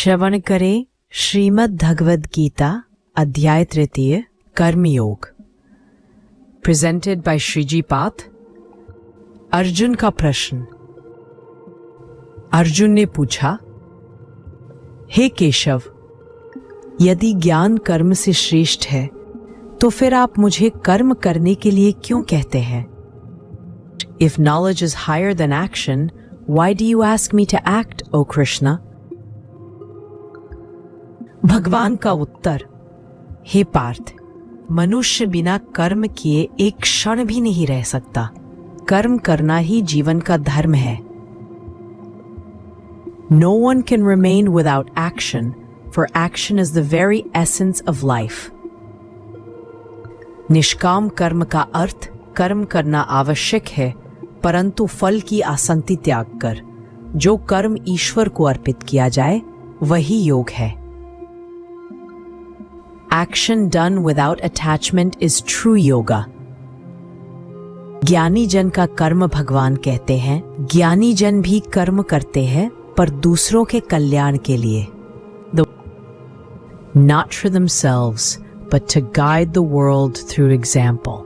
श्रवण करें श्रीमद् भगवद गीता अध्याय तृतीय Karmayog, presented by Shriji path. Arjun का प्रश्न। अर्जुन ने पूछा, हे केशव, यदि ज्ञान कर्म से श्रेष्ठ है तो फिर आप मुझे कर्म करने के लिए क्यों कहते हैं? If knowledge is higher than action, why do you ask me to act, O Krishna? भगवान का उत्तर, हे पार्थ, मनुष्य बिना कर्म किए एक क्षण भी नहीं रह सकता। कर्म करना ही जीवन का धर्म है। No one can remain without action, for action is the very essence of life. निष्काम कर्म का अर्थ कर्म करना आवश्यक है, परंतु फल की आसक्ति त्याग कर जो कर्म ईश्वर को अर्पित किया जाए वही योग है। Action done without attachment is true yoga. ज्ञानी जन का कर्म भगवान कहते हैं। ज्ञानी जन भी कर्म करते हैं पर दूसरों के कल्याण के लिए, not for themselves, but to guide the world through example.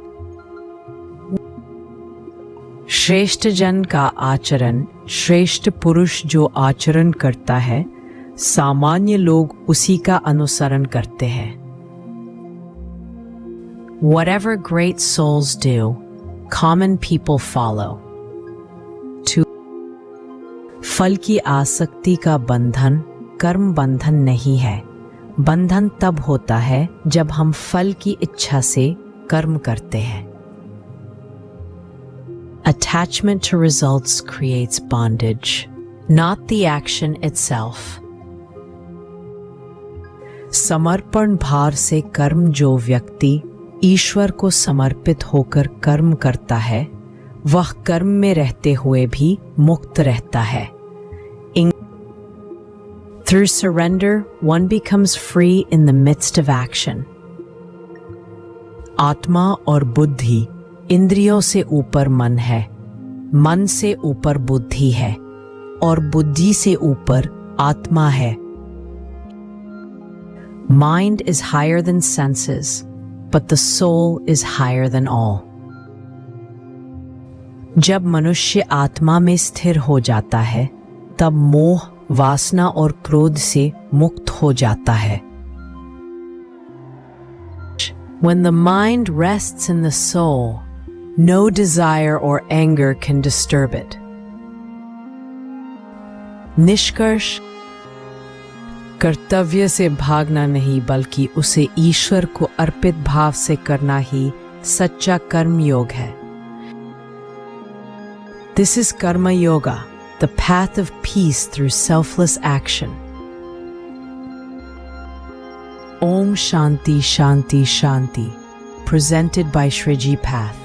श्रेष्ठ जन का आचरण, श्रेष्ठ पुरुष जो आचरण करता है, सामान्य लोग उसी का अनुसरण करते हैं। Whatever great souls do, common people follow. फल की आसक्ति का बंधन कर्म बंधन नहीं है। बंधन तब होता है जब हम फल की इच्छा से कर्म करते हैं। Attachment to results creates bondage, not the action itself. समर्पण भाव से कर्म जो व्यक्ति ईश्वर को समर्पित होकर कर्म करता है, वह कर्म में रहते हुए भी मुक्त रहता है। Through surrender, one becomes free in the midst of action. आत्मा और बुद्धि इंद्रियों से ऊपर मन है, मन से ऊपर बुद्धि है और बुद्धि से ऊपर आत्मा है। Mind is higher than senses, but the soul is higher than all. जब मनुष्य आत्मा में स्थिर हो जाता है, तब मोह, वासना और क्रोध से मुक्त हो जाता है। When the mind rests in the soul, no desire or anger can disturb it. निष्कर्ष, कर्तव्य से भागना नहीं बल्कि उसे ईश्वर को अर्पित भाव से करना ही सच्चा कर्म योग है। This is Karma Yoga, the path of peace through selfless action. Om Shanti Shanti Shanti, presented by Shreji Path.